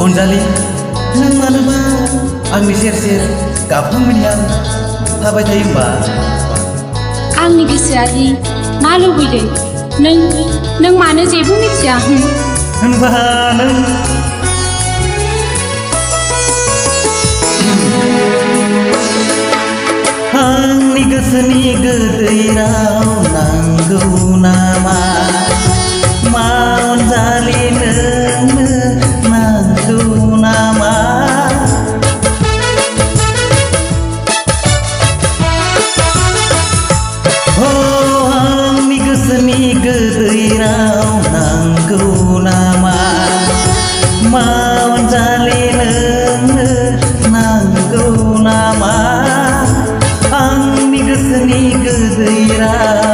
अनजालि नों मानोबा आंनि सेर सेर गाबहांमानियाव थाबाय थायो होमबा? आंनि गोसोआदि मा लुबैदों नों मानो जेबो मिथिया? होनबा नों आंनि गोसोनि गोदै राव नांगौ नामा? मा अनजालि नोंनो नांगौ नामा? आंनि गोसोनि गोदै राव नांगौ नामा? मा अनजालि नोंनो नांगौ नामा? आंनि गोसोनि गोदै राव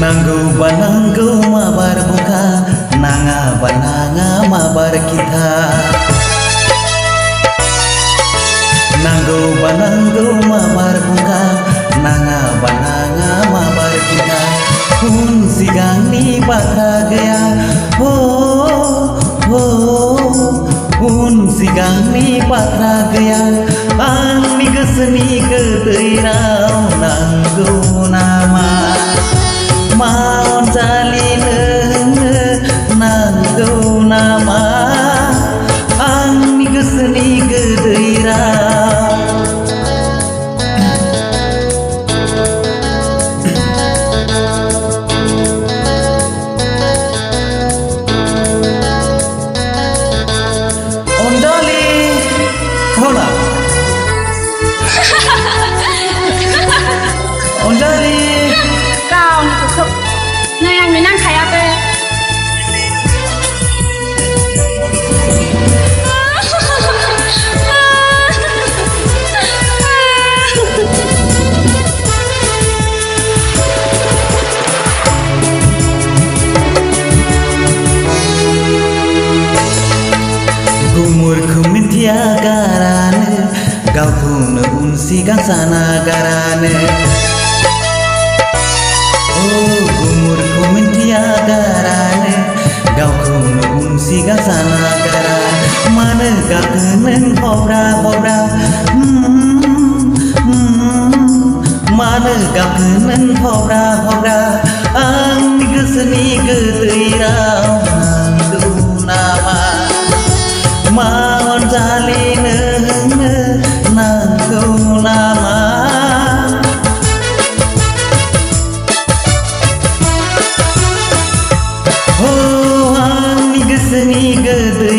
नांगौबा नांगौ माबार बुंखा नाङाबा नाङा माबार खिथा नांगौबा नांगौ माबार बुंखा नाङाबा नाङा माबार खिथा उन सिगांनि बाथ्रा गैया हो उन सिगांनि बाथ्रा गैया आंनि गोसोनि गोदै राव नांगौ नामा? मा अनजालि नोंनो नांगौ नामा? आंनि गोसोनि गोदै राव अनजालि होला अनजालि नै आंनो नांखायाबो गुमुरखौ मिन्थिया गारानो गावखौनो उन सिगां साना गारानो गुमुरखौ मिन्थिया गारानो गावखौनो उन सिगां साना गारानो मानो गाखो नों हब्रा हब्रा मानो गाखो नों हब्रा हब्रा आंनि गोसोनि गोदै राव नांगौ नामा? मा अनजालि नोंनो नांगौ नामा? आंनि गोसोनि गोदै